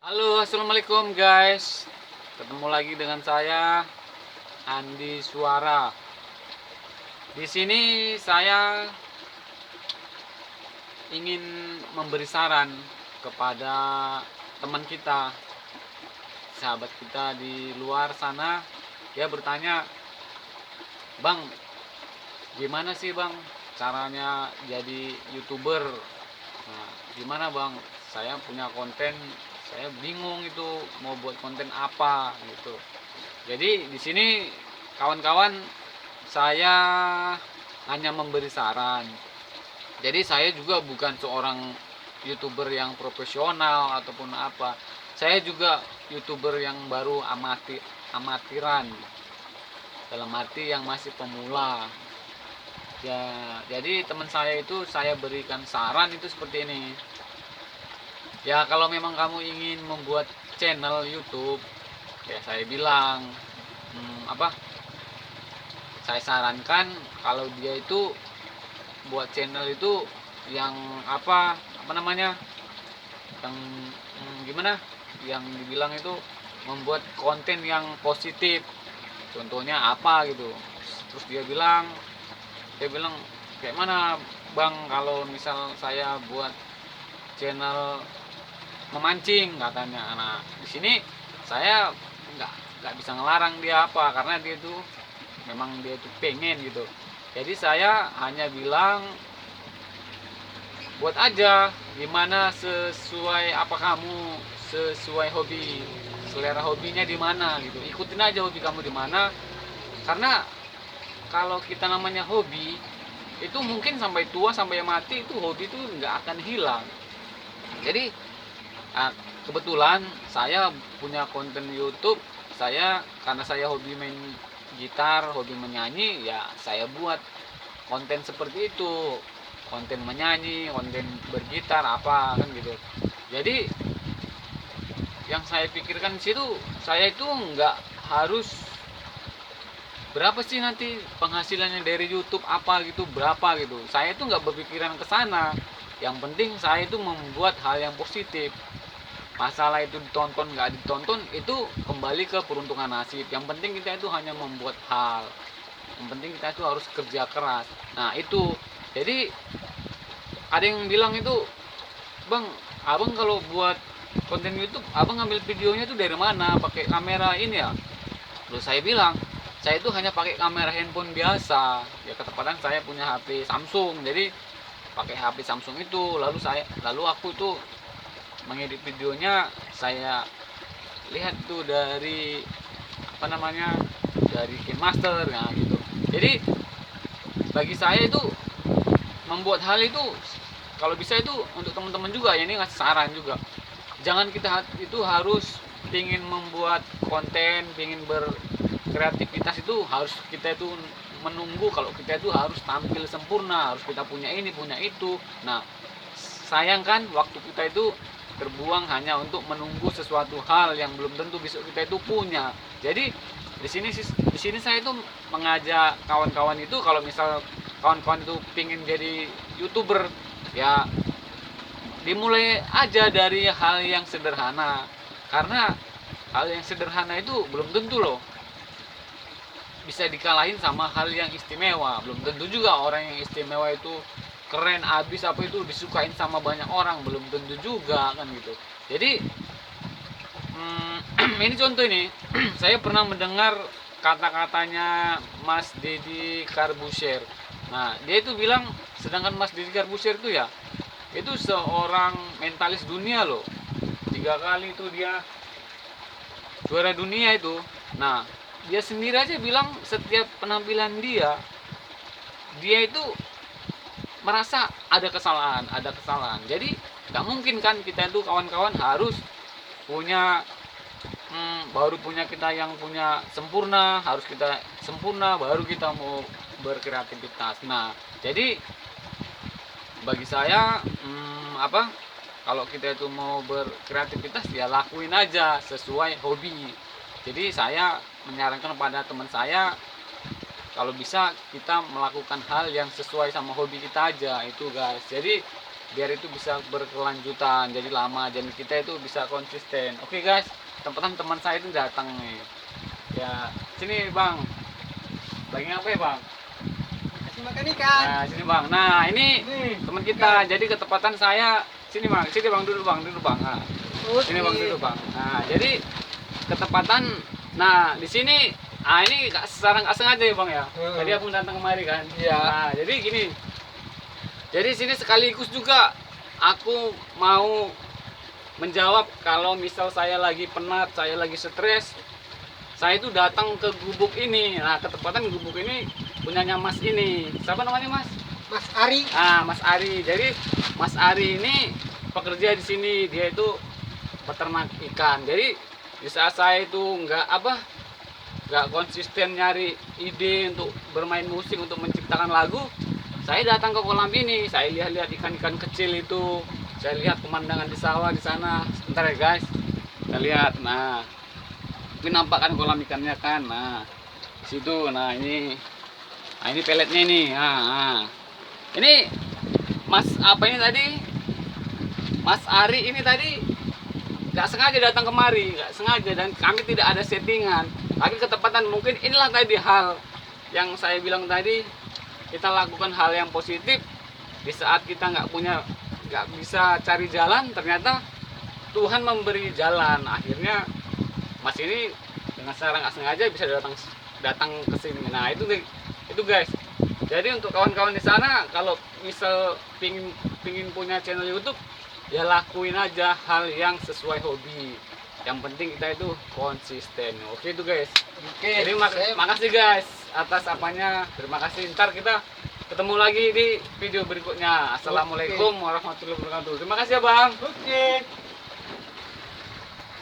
Halo, assalamualaikum guys. Ketemu lagi dengan saya Andi Suara. Di sini saya ingin memberi saran kepada teman kita, sahabat kita di luar sana. Dia bertanya, "Bang, gimana sih Bang caranya jadi YouTuber?" Nah, gimana Bang? Saya punya konten, saya bingung itu mau buat konten apa gitu. Jadi di sini kawan-kawan, saya hanya memberi saran. Jadi saya juga bukan seorang YouTuber yang profesional ataupun apa. Saya juga YouTuber yang baru amatiran. Dalam arti yang masih pemula. Ya, jadi teman saya itu saya berikan saran itu seperti ini. Ya, kalau memang kamu ingin membuat channel YouTube, ya saya bilang apa? Saya sarankan kalau dia itu buat channel itu yang apa namanya? Yang gimana? Yang dibilang itu membuat konten yang positif. Contohnya apa gitu. Terus dia bilang kayak mana Bang kalau misal saya buat channel memancing katanya. Nah, di sini saya nggak nggak bisa ngelarang dia apa karena dia tuh memang dia tuh pengen gitu. Jadi saya hanya bilang buat aja gimana sesuai apa kamu, sesuai hobi, selera hobinya di mana gitu. Ikutin aja hobi kamu di mana, karena kalau kita namanya hobi itu mungkin sampai tua sampai mati itu hobi itu nggak akan hilang. Jadi kebetulan saya punya konten YouTube. Saya karena saya hobi main gitar, hobi menyanyi, ya saya buat konten seperti itu, konten menyanyi, konten bergitar apa kan gitu. Jadi yang saya pikirkan di situ, saya itu nggak harus berapa sih nanti penghasilannya dari YouTube apa gitu, berapa gitu. Saya itu nggak berpikiran ke sana. Yang penting saya itu membuat hal yang positif. Masalah itu ditonton nggak ditonton itu kembali ke peruntungan nasib. Yang penting kita itu hanya membuat hal. Yang penting kita itu harus kerja keras. Nah itu, jadi ada yang bilang itu, Bang, abang kalau buat konten YouTube abang ngambil videonya itu dari mana, pakai kamera ini ya? Terus saya bilang saya itu hanya pakai kamera handphone biasa. Ya ketepatan saya punya HP Samsung, jadi pakai HP Samsung itu. Lalu aku itu mengedit videonya, saya lihat tuh dari apa namanya, dari KineMaster, nah gitu. Jadi bagi saya itu membuat hal itu kalau bisa itu untuk teman-teman juga ya, ini ngasih saran juga, jangan kita itu harus ingin membuat konten, ingin berkreativitas itu harus kita itu menunggu kalau kita itu harus tampil sempurna, harus kita punya ini punya itu. Nah, sayang kan waktu kita itu terbuang hanya untuk menunggu sesuatu hal yang belum tentu besok kita itu punya. Jadi di sini saya itu mengajak kawan-kawan itu, kalau misal kawan-kawan itu pingin jadi YouTuber, ya dimulai aja dari hal yang sederhana, karena hal yang sederhana itu belum tentu loh bisa dikalahin sama hal yang istimewa. Belum tentu juga orang yang istimewa itu keren abis apa itu disukain sama banyak orang, belum tentu juga kan gitu. Jadi ini contoh ini saya pernah mendengar kata-katanya Mas Deddy Corbuzier. Nah, dia itu bilang, sedangkan Mas Deddy Corbuzier itu ya, itu seorang mentalis dunia loh. 3 kali itu dia juara dunia itu. Nah, dia sendiri aja bilang setiap penampilan dia itu merasa ada kesalahan. Jadi nggak mungkin kan kita itu kawan-kawan harus punya baru punya kita yang punya sempurna, harus kita sempurna baru kita mau berkreativitas. Nah, jadi bagi saya apa, kalau kita itu mau berkreativitas ya lakuin aja sesuai hobi. Jadi saya menyarankan kepada teman saya, kalau bisa kita melakukan hal yang sesuai sama hobi kita aja itu guys. Jadi biar itu bisa berkelanjutan, jadi lama, dan kita itu bisa konsisten. Oke guys, teman saya itu datang nih. Ya, sini bang, lagi ngapain bang? Kasih makan ikan. Nah, sini bang. Nah, ini teman kita. Jadi ketepatan saya sini bang, duduk bang. Nah, sini bang duduk bang. Nah, jadi ketepatan. Nah, di sini, ini secara nggak sengaja ya bang ya. Tadi aku datang kemari kan. Iya. Nah, jadi gini. Jadi sini sekaligus juga aku mau menjawab kalau misal saya lagi penat, saya lagi stres, saya itu datang ke gubuk ini. Nah, ketepatan gubuk ini punyanya Mas ini. Siapa namanya Mas? Mas Ari. Mas Ari. Jadi Mas Ari ini pekerja di sini. Dia itu peternak ikan. Jadi di saat saya itu nggak konsisten nyari ide untuk bermain musik, untuk menciptakan lagu, saya datang ke kolam ini. Saya lihat-lihat ikan-ikan kecil itu. Saya lihat pemandangan di sawah di sana. Sebentar ya guys. Kita lihat. Nah, ini nampak kan kolam ikannya kan. Nah, di situ. Nah, ini peletnya ini. Nah. Ini Mas apa ini tadi? Mas Ari ini tadi nggak sengaja datang kemari, nggak sengaja, dan kami tidak ada settingan. Tapi ketepatan mungkin inilah tadi hal yang saya bilang tadi, kita lakukan hal yang positif di saat kita nggak bisa cari jalan, ternyata Tuhan memberi jalan. Akhirnya Mas ini dengan secara nggak sengaja bisa datang ke sini. Nah, itu guys. Jadi untuk kawan-kawan di sana, kalau misal pingin punya channel YouTube, ya lakuin aja hal yang sesuai hobi. Yang penting kita itu konsisten. Oke itu guys. Oke. Jadi makasih guys atas apanya. Terima kasih. Ntar kita ketemu lagi di video berikutnya. Assalamualaikum warahmatullahi wabarakatuh. Terima kasih ya bang. Oke.